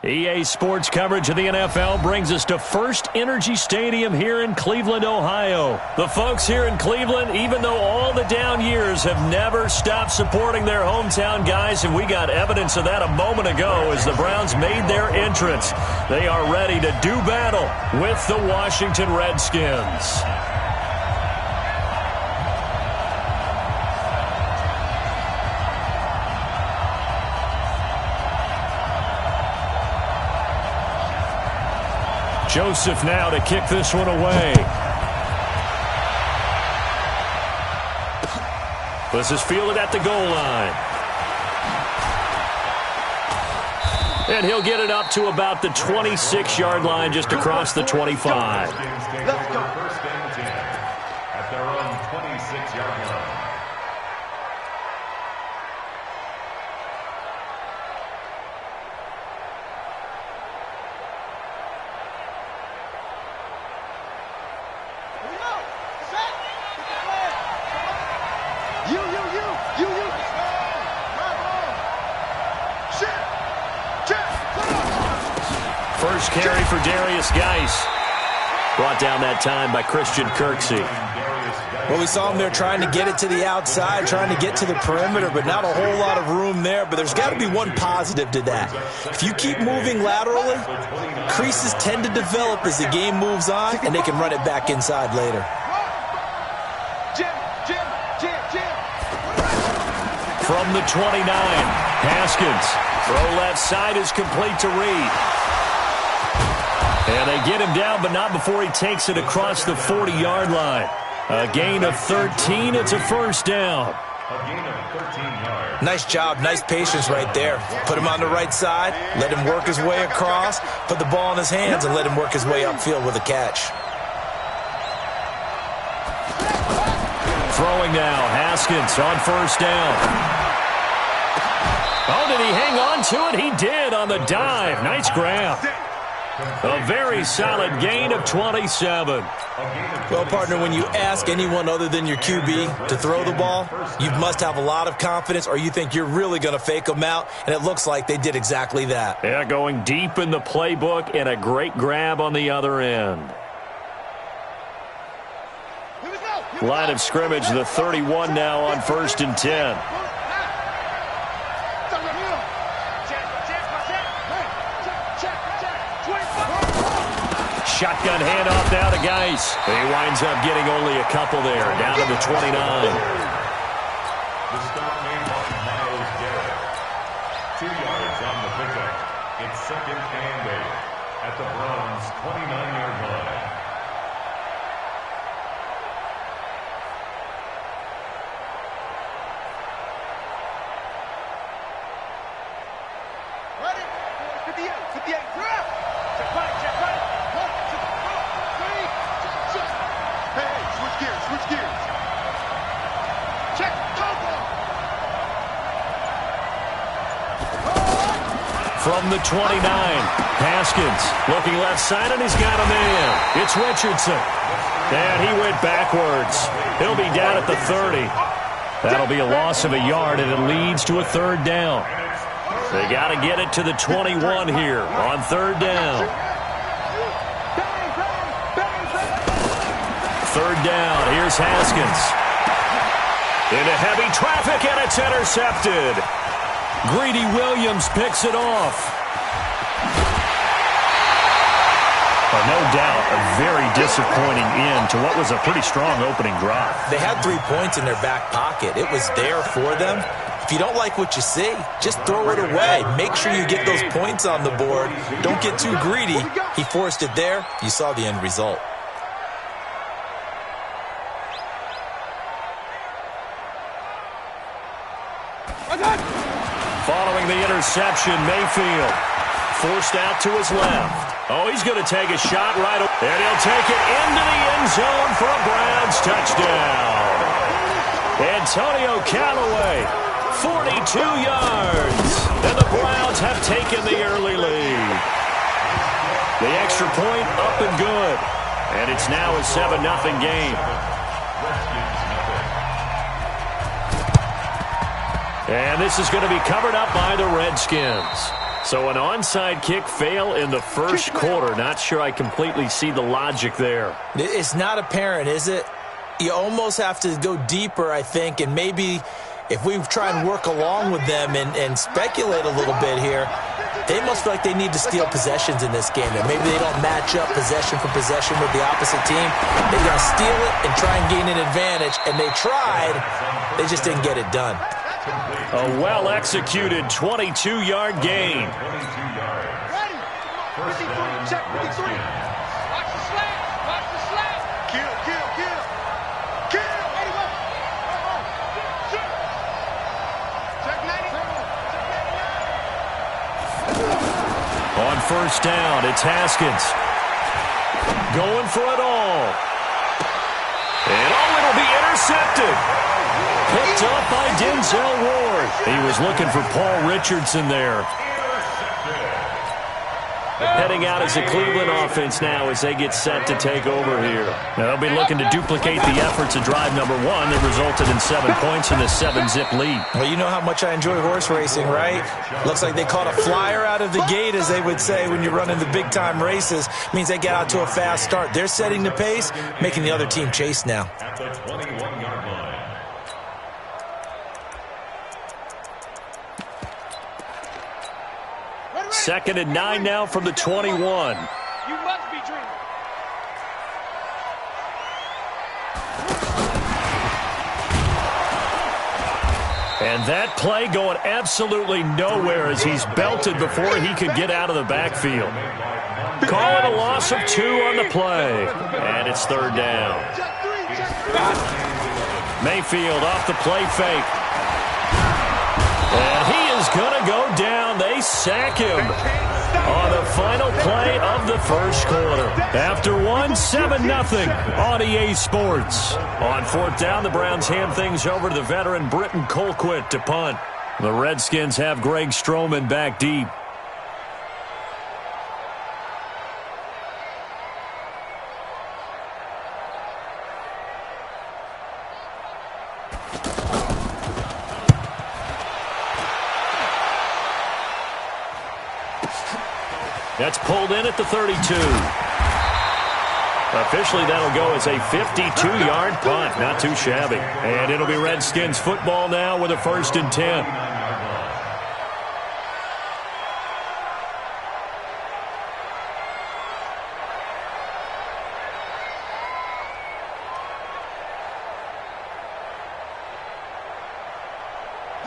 EA Sports coverage of the NFL brings us to First Energy Stadium here in Cleveland, Ohio. The folks here in Cleveland, even though all the down years, have never stopped supporting their hometown guys, and we got evidence of that a moment ago as the Browns made their entrance. They are ready to do battle with the Washington Redskins. Joseph now to kick this one away. This is fielded at the goal line. And he'll get it up to about the 26-yard line, just across the 25. Let's go. First and 10 at their own 26-yard line. First carry for Darius Geis. Brought down that time by Christian Kirksey. Well, we saw him there trying to get it to the outside, trying to get to the perimeter, but not a whole lot of room there. But there's got to be one positive to that. If you keep moving laterally, creases tend to develop as the game moves on, and they can run it back inside later. From the 29, Haskins. Throw left side is complete to Reed. And they get him down, but not before he takes it across the 40-yard line. A gain of 13. It's a first down. A gain of 13 yards. Nice job, nice patience right there. Put him on the right side, let him work his way across, put the ball in his hands, and let him work his way upfield with a catch. Throwing now, Haskins on first down. Oh, did he hang on to it? He did on the dive. Nice grab. A very solid gain of 27. Well, partner, when you ask anyone other than your QB to throw the ball, you must have a lot of confidence, or you think you're really going to fake them out, and it looks like they did exactly that. Yeah, going deep in the playbook and a great grab on the other end. Line of scrimmage, the 31 now on first and 10. Shotgun handoff now to Geis. He winds up getting only a couple there, down to the 29. The stop made by Myles Garrett. 2 yards on the pickup. It's second and 8 at the Browns' 29-yard line. Ready? 58, 58, drop! Check right, check right. 1, 2, 3, check. Hey, switch gears, switch gears. Check, go, go! From the 29, Haskins looking left side, and he's got a man. It's Richardson. And he went backwards. He'll be down at the 30. That'll be a loss of a yard, and it leads to a third down. They got to get it to the 21 here on third down. Third down. Here's Haskins. Into heavy traffic, and it's intercepted. Greedy Williams picks it off. No doubt, a very disappointing end to what was a pretty strong opening drive. They had 3 points in their back pocket. It was there for them. If you don't like what you see, just throw it away. Make sure you get those points on the board. Don't get too greedy. He forced it there. You saw the end result. Following the interception, Mayfield forced out to his left. Oh, he's going to take a shot right away. And he'll take it into the end zone for a Browns touchdown. Antonio Callaway, 42 yards. And the Browns have taken the early lead. The extra point up and good. And it's now a 7-0 game. And this is going to be covered up by the Redskins. So an onside kick fail in the first quarter. Not sure I completely see the logic there. It's not apparent, is it? You almost have to go deeper, I think, and maybe if we try and work along with them and speculate a little bit here, they must feel like they need to steal possessions in this game. And maybe they don't match up possession for possession with the opposite team. They're going to steal it and try and gain an advantage. And they tried. They just didn't get it done. A well-executed 22-yard gain. 22 yards. First down, Redskins. Watch the slant. Watch the slant. Kill, kill, kill. Kill. 81. Check 90. On first down, it's Haskins. Going for it all. And it'll be intercepted. Picked up by Denzel Ward. He was looking for Paul Richardson there. Heading out as a Cleveland offense now as they get set to take over here. Now they'll be looking to duplicate the efforts of drive number one that resulted in 7 points in the 7-zip lead. Well, you know how much I enjoy horse racing, right? Looks like they caught a flyer out of the gate, as they would say when you're running the big-time races. Means they get out to a fast start. They're setting the pace, making the other team chase now. At the 21-yard line. Second and 9 now from the 21. You must be dreaming. And that play going absolutely nowhere as he's belted before he could get out of the backfield. Call it a loss of 2 on the play. And it's third down. Mayfield off the play fake. And he is going to go down. They sack him on the final play of the first quarter. After 7-0 on EA Sports. On fourth down, the Browns hand things over to the veteran Britton Colquitt to punt. The Redskins have Greg Stroman back deep. That's pulled in at the 32. Officially, that'll go as a 52-yard punt. Not too shabby. And it'll be Redskins football now with a 1st and 10.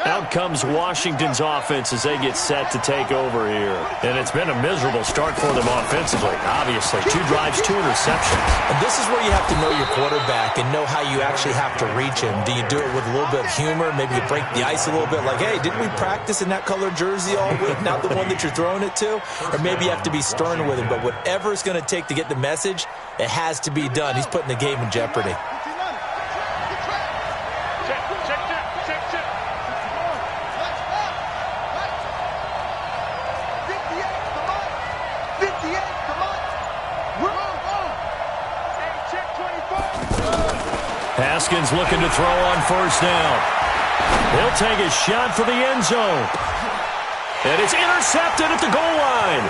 Out comes Washington's offense as they get set to take over here. And it's been a miserable start for them offensively, obviously. 2 drives, 2 interceptions. And this is where you have to know your quarterback and know how you actually have to reach him. Do you do it with a little bit of humor? Maybe you break the ice a little bit like, hey, didn't we practice in that colored jersey all week, not the one that you're throwing it to? Or maybe you have to be stern with him. But whatever it's going to take to get the message, it has to be done. He's putting the game in jeopardy. Haskins looking to throw on first down. He'll take a shot for the end zone. And it's intercepted at the goal line.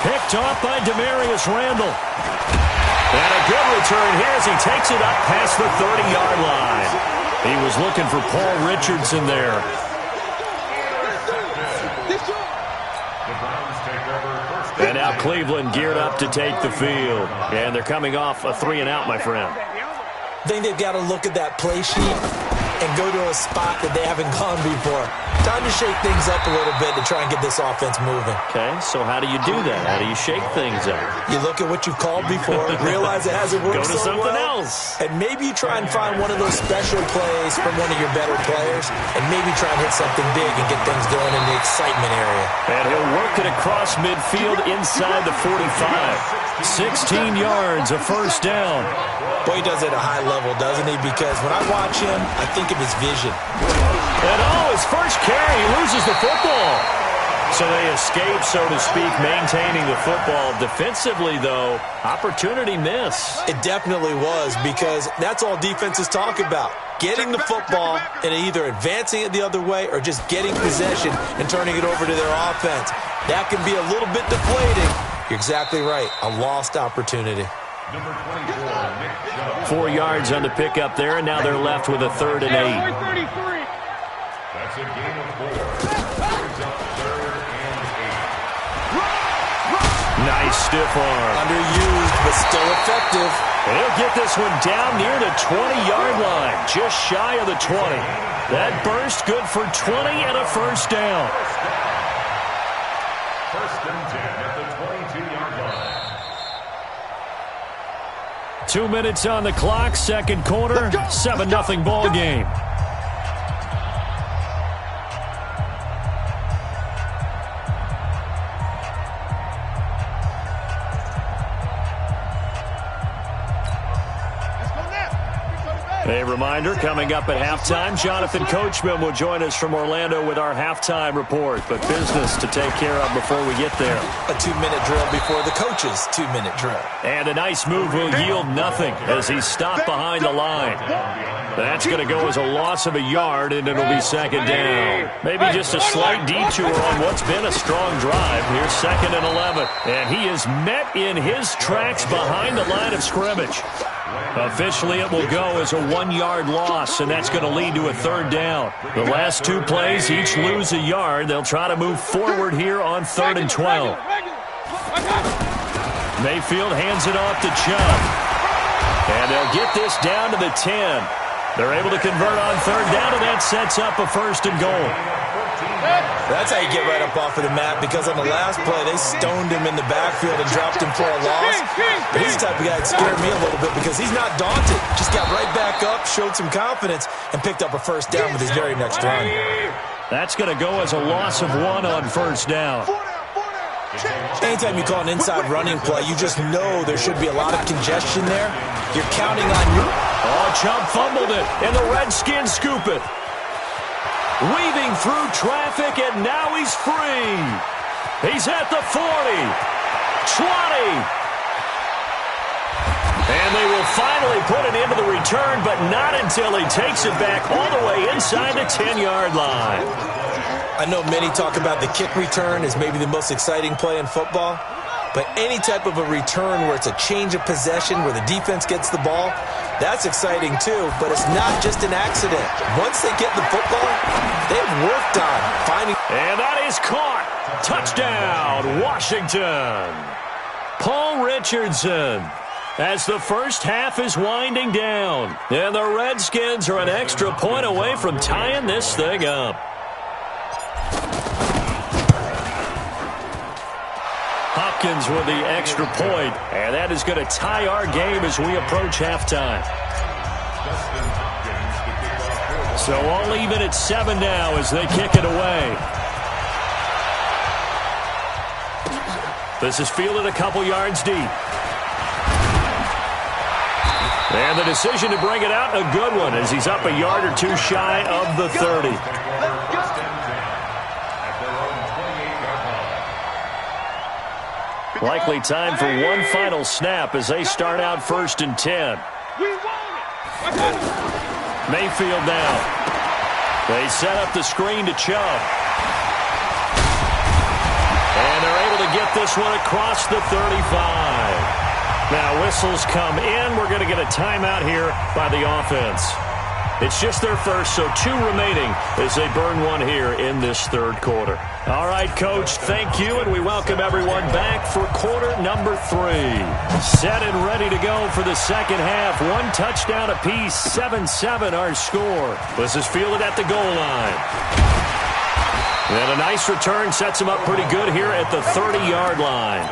Picked off by Demarius Randall. And a good return here as he takes it up past the 30-yard line. He was looking for Paul Richardson there. And now Cleveland geared up to take the field. And they're coming off a 3-and-out, my friend. I think they've got to look at that play sheet and go to a spot that they haven't gone before. Time to shake things up a little bit to try and get this offense moving. Okay, so how do you do that? How do you shake things up? You look at what you've called before, realize it hasn't worked so well. Go to something else. And maybe you try and find one of those special plays from one of your better players, and maybe try and hit something big and get things going in the excitement area. And he'll work it across midfield inside the 45. 16 yards, a first down. Boy, he does it at a high level, doesn't he? Because when I watch him, I think of his vision. And his first carry, he loses the football. So they escape, so to speak, maintaining the football. Defensively, though, opportunity miss. It definitely was, because that's all defenses talk about. Getting the football and either advancing it the other way or just getting possession and turning it over to their offense. That can be a little bit deflating. You're exactly right. A lost opportunity. Number 24, Nick Chubb. 4 yards on the pickup there, and now they're left with a 3rd and 8. That's a gain of 4. Brings up 3rd and 8. Nice stiff arm. Underused, but still effective. And he'll get this one down near the 20-yard line, just shy of the 20. That burst good for 20 and a first down. First and 10 at the 22-yard line. 2 minutes on the clock, second quarter, 7-0 ball game. A reminder, coming up at halftime, Jonathan Coachman will join us from Orlando with our halftime report. But business to take care of before we get there. A 2-minute drill before the coach's 2-minute drill. And a nice move will yield nothing as he's stopped behind the line. That's going to go as a loss of a yard, and it'll be second down. Maybe just a slight detour on what's been a strong drive. Here's 2nd and 11. And he is met in his tracks behind the line of scrimmage. Officially, it will go as a 1-yard loss, and that's going to lead to a 3rd down. The last 2 plays each lose a yard. They'll try to move forward here on 3rd and 12. Mayfield hands it off to Chubb. And they'll get this down to the 10. They're able to convert on 3rd down, and that sets up a 1st and goal. That's how you get right up off of the mat, because on the last play, they stoned him in the backfield and dropped him for a loss. But he's the type of guy that scared me a little bit because he's not daunted. Just got right back up, showed some confidence, and picked up a 1st down with his very next run. That's going to go as a loss of 1 on 1st down. Anytime you call an inside running play, you just know there should be a lot of congestion there. You're counting on you. Oh, Chubb fumbled it, and the Redskins scoop it. Weaving through traffic, and now he's free. He's at the 40, 20. And they will finally put an end to the return, but not until he takes it back all the way inside the 10-yard line. I know many talk about the kick return as maybe the most exciting play in football, but any type of a return where it's a change of possession, where the defense gets the ball, that's exciting too, but it's not just an accident. Once they get the football, they've worked on finding... And that is caught. Touchdown, Washington. Paul Richardson. As the first half is winding down, and the Redskins are an extra point away from tying this thing up. Hopkins with the extra point, and that is going to tie our game as we approach halftime. So all even at 7 now as they kick it away. This is fielded a couple yards deep. And the decision to bring it out, a good one, as he's up a yard or 2 shy of the 30. Likely time for one final snap as they start out 1st and 10. Mayfield now. They set up the screen to Chubb. And they're able to get this one across the 35. Now whistles come in. We're going to get a timeout here by the offense. It's just their first, so 2 remaining as they burn one here in this 3rd quarter. All right, Coach, thank you, and we welcome everyone back for quarter number 3. Set and ready to go for the second half. 1 touchdown apiece, 7-7 our score. This is fielded at the goal line. And a nice return sets him up pretty good here at the 30-yard line.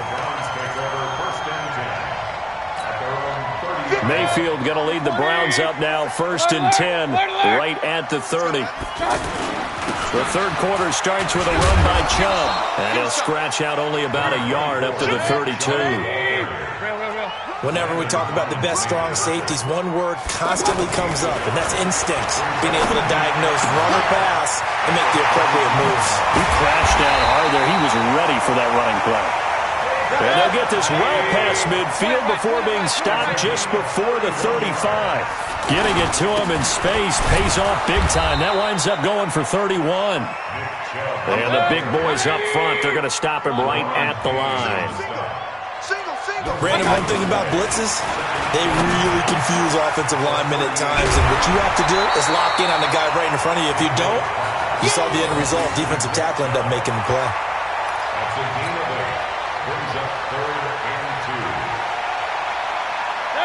Mayfield going to lead the Browns up now, 1st and 10, right at the 30. The 3rd quarter starts with a run by Chubb, and he'll scratch out only about a yard up to the 32. Whenever we talk about the best strong safeties, one word constantly comes up, and that's instinct. Being able to diagnose run or pass and make the appropriate moves. He crashed down hard there. He was ready for that running play. And they'll get this well past midfield before being stopped just before the 35. Getting it to him in space pays off big time. That winds up going for 31. And the big boys up front, they're going to stop him right at the line. Brandon, one thing about blitzes, they really confuse offensive linemen at times, and what you have to do is lock in on the guy right in front of you. If you don't, you saw the end result. Defensive tackle ended up making the play. That's a gain of 8. Brings up 3rd and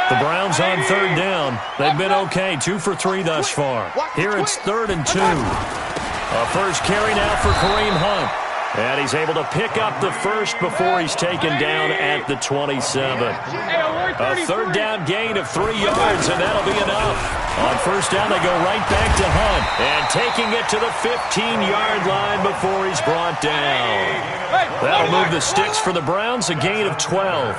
2. The Browns on 3rd down. They've been okay, 2 for 3 thus far. Here it's 3rd and 2. A first carry now for Kareem Hunt. And he's able to pick up the first before he's taken down at the 27. A 3rd down gain of 3 yards, and that'll be enough. On 1st down, they go right back to Hunt. And taking it to the 15-yard line before he's brought down. That'll move the sticks for the Browns, a gain of 12.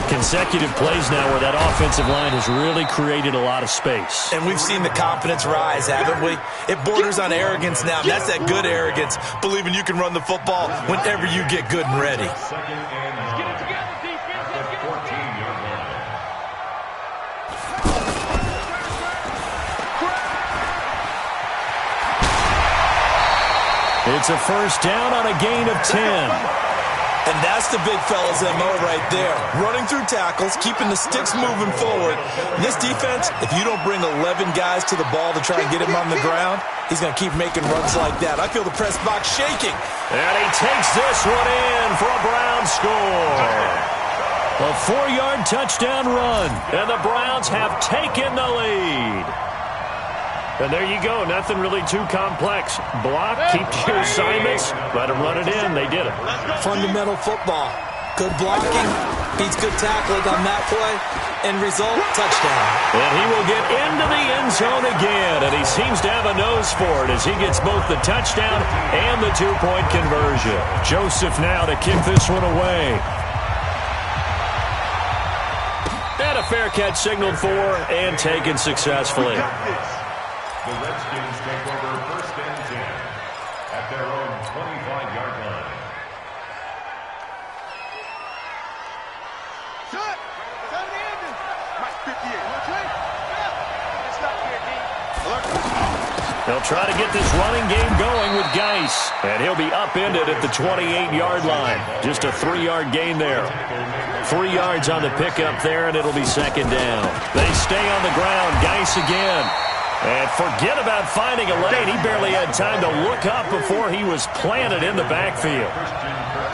Consecutive plays now where that offensive line has really created a lot of space. And we've seen the confidence rise, haven't we? It borders on arrogance now. That's that good arrogance, believing you can run the football whenever you get good and ready. 2nd and 9. At the 14-yard line. It's a first down on a gain of 10. And that's the big fella's MO right there. Running through tackles, keeping the sticks moving forward. In this defense, if you don't bring 11 guys to the ball to try and get him on the ground, he's going to keep making runs like that. I feel the press box shaking. And he takes this one in for a Browns score. A 4-yard touchdown run. And the Browns have taken the lead. And there you go. Nothing really too complex. Block, keep your assignments, let them run it in. They did it. Fundamental football. Good blocking, beats good tackling on that play, and result, touchdown. And he will get into the end zone again, and he seems to have a nose for it as he gets both the touchdown and the 2-point conversion. Joseph now to kick this one away. And a fair catch signaled for and taken successfully. The Redskins take over 1st and 10 at their own 25-yard line. Shut! Down the engine! Mike 58. They'll try to get this running game going with Geis. And he'll be upended at the 28-yard line. Just a 3-yard gain there. 3 yards on the pickup there, and it'll be 2nd down. They stay on the ground. Geis again. And forget about finding a lane. He barely had time to look up before he was planted in the backfield.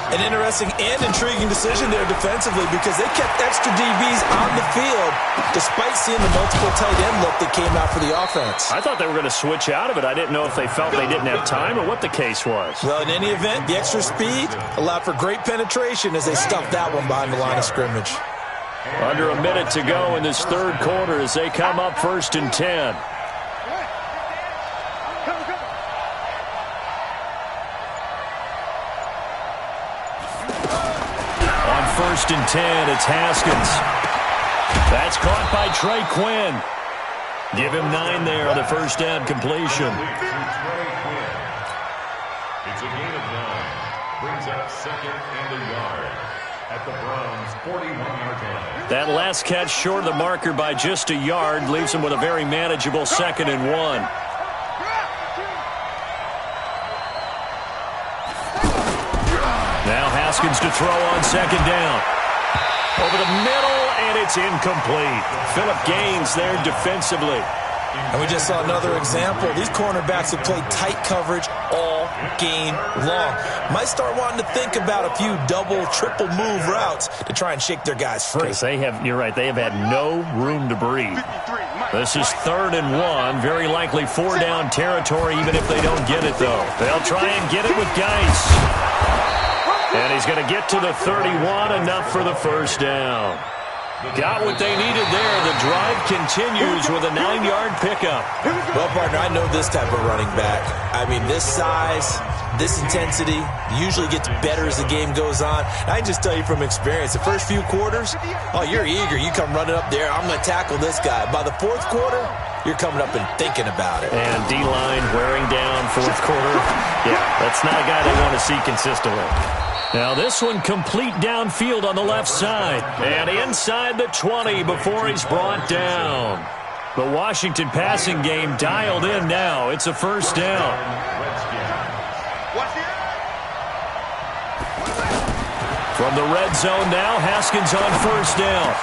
An interesting and intriguing decision there defensively because they kept extra DBs on the field despite seeing the multiple tight end look that came out for the offense. I thought they were going to switch out of it. I didn't know if they felt they didn't have time or what the case was. Well, in any event, the extra speed allowed for great penetration as they stuffed that one behind the line of scrimmage. Under a minute to go in this 3rd quarter as they come up 1st and 10. On 1st and 10, it's Haskins. That's caught by Trey Quinn. Give him 9 there on the 1st down completion. It's a gain of 9. Brings up 2nd and a yard at the Browns' 41-yard line. That last catch short of the marker by just a yard leaves him with a very manageable 2nd and 1. Now Haskins to throw on 2nd down. Over the middle, and it's incomplete. Phillip Gaines there defensively. And we just saw another example. These cornerbacks have played tight coverage all game long. Might start wanting to think about a few double, triple move routes to try and shake their guys free. They have, you're right, they have had no room to breathe. This is 3rd and 1. Very likely 4-down territory, even if they don't get it, though. They'll try and get it with Geis. And he's going to get to the 31, enough for the 1st down. Got what they needed there. The drive continues with a 9-yard pickup. Well, partner, I know this type of running back. I mean, this size, this intensity usually gets better as the game goes on. I can just tell you from experience, the first few quarters, oh, you're eager. You come running up there, I'm going to tackle this guy. By the fourth quarter, you're coming up and thinking about it. And D-line wearing down fourth quarter. Yeah, that's not a guy they want to see consistently. Now this one complete downfield on the left side. And inside the 20 before he's brought down. The Washington passing game dialed in now. It's a first down. From the red zone now, Haskins on first down.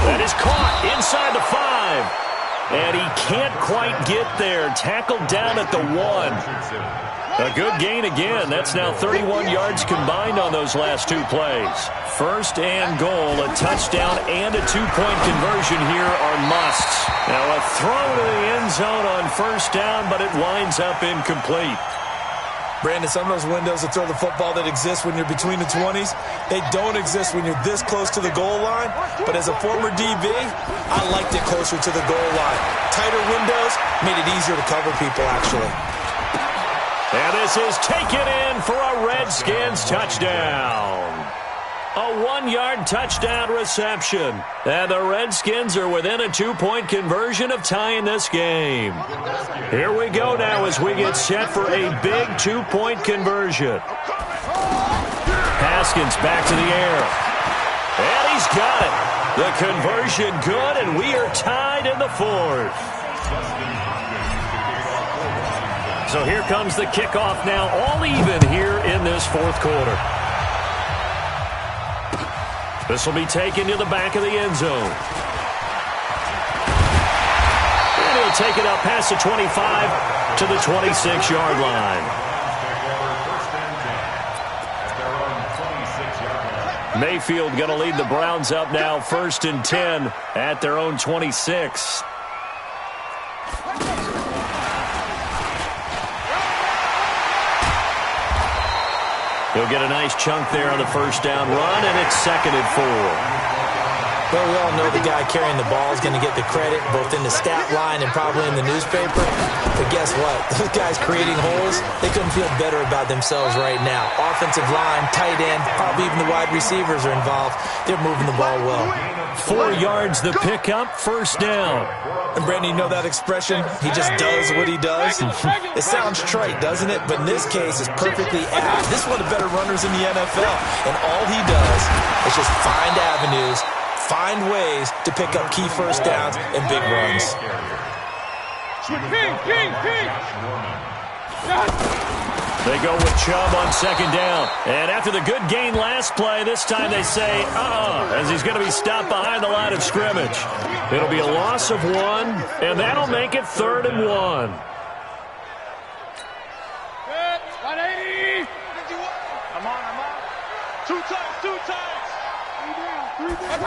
That is caught inside the 5. And he can't quite get there. Tackled down at the 1. A good gain again. That's now 31 yards combined on those last 2 plays. First and goal, a touchdown and a 2-point conversion here are musts. Now a throw to the end zone on first down, but it winds up incomplete. Brandon, some of those windows to throw the football that exist when you're between the 20s, they don't exist when you're this close to the goal line. But as a former DB, I liked it closer to the goal line. Tighter windows made it easier to cover people, actually. And this is taken in for a Redskins touchdown. A 1-yard touchdown reception. And the Redskins are within a 2-point conversion of tying this game. Here we go now as we get set for a big 2-point conversion. Haskins back to the air. And he's got it. The conversion good, and we are tied in the 4th. So here comes the kickoff now, all even here in this 4th quarter. This will be taken to the back of the end zone. And he'll take it up past the 25 to the 26-yard line. Mayfield going to lead the Browns up now, 1st and 10 at their own 26. He'll get a nice chunk there on the first down run, and it's 2nd and 4. Well, we all know the guy carrying the ball is going to get the credit, both in the stat line and probably in the newspaper. But guess what? Those guys creating holes, they couldn't feel better about themselves right now. Offensive line, tight end, probably even the wide receivers are involved. They're moving the ball well. 4 yards the pickup, first down. And Brandon, you know that expression? He just does what he does. It sounds trite, doesn't it? But in this case, it's perfectly apt. This is one of the better runners in the NFL. And all he does is just find avenues, find ways to pick up key first downs and big runs. They go with Chubb on 2nd down. And after the good gain last play, this time they say, as he's going to be stopped behind the line of scrimmage. It'll be a loss of 1, and that'll make it 3rd and 1. Good. 180. I'm on. 2 times. 3 down.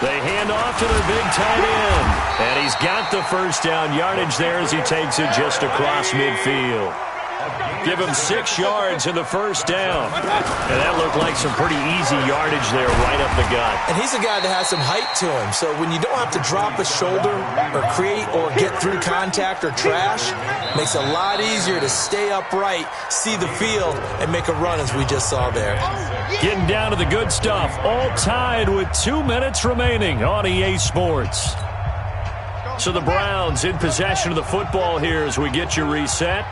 They hand off to their big tight end. And he's got the first down yardage there as he takes it just across midfield. Give him 6 yards in the first down. And that looked like some pretty easy yardage there right up the gut. And he's a guy that has some height to him. So when you don't have to drop a shoulder or create or get through contact or trash, it makes it a lot easier to stay upright, see the field, and make a run as we just saw there. Getting down to the good stuff. All tied with 2 minutes remaining on EA Sports. So the Browns in possession of the football here as we get you reset.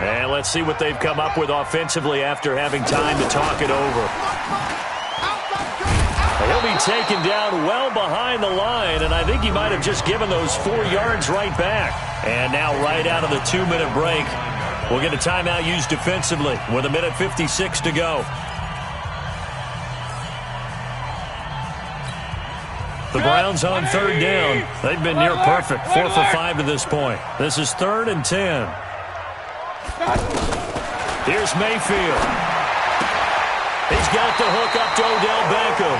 And let's see what they've come up with offensively after having time to talk it over. He'll be taken down well behind the line, and I think he might have just given those 4 yards right back. And now right out of the 2-minute break, we'll get a timeout used defensively with 1:56 to go. The Browns on 3rd down. They've been near perfect. 4 for 5 to this point. This is 3rd and 10. Here's Mayfield. He's got the hook up to Odell Beckham.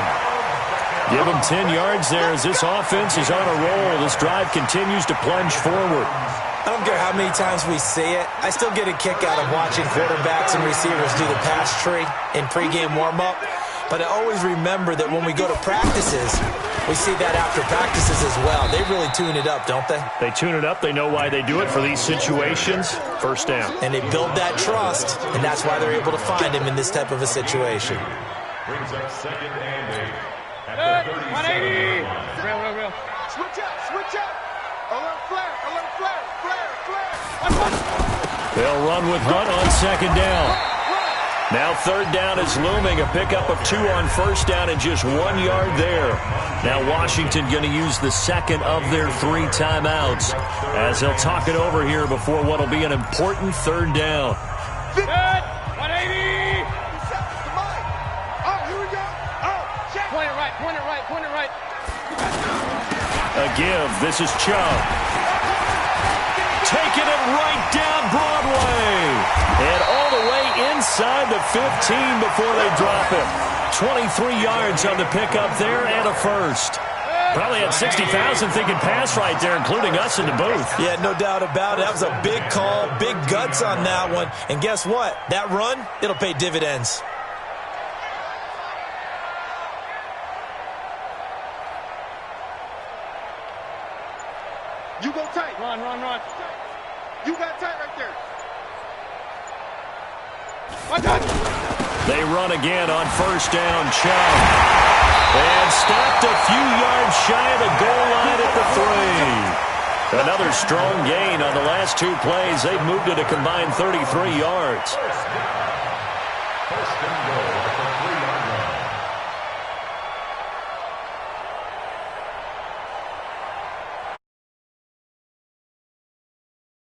Give him 10 yards there as this offense is on a roll. This drive continues to plunge forward. I don't care how many times we say it. I still get a kick out of watching quarterbacks and receivers do the pass tree in pregame warm-up. But I always remember that when we go to practices, We see that after practices as well. They really tune it up, don't they? They tune it up. They know why they do it for these situations. First down. And they build that trust, and that's why they're able to find him in this type of a situation. Brings up second and 8 at the 37. Real. Switch up. Alert flare. They'll run with Hunt on second down. Now third down is looming. A pickup of 2 on first down and just 1 yard there. Now Washington going to use the second of their 3 timeouts as they'll talk it over here before what will be an important third down. 180. Oh, here we go. Oh, check. Point it right. A give. This is Chubb. Taking it right down Broadway. And all the way inside the 15 before they drop it. 23 yards on the pickup there and a first. Probably had 60,000 thinking pass right there, including us in the booth. Yeah, no doubt about it. That was a big call, big guts on that one. And guess what? That run, it'll pay dividends. You go tight. Run. You got tight right there. They run again on first down. Chubb. And stopped a few yards shy of the goal line at the 3. Another strong gain on the last 2 plays. They've moved it a combined 33 yards.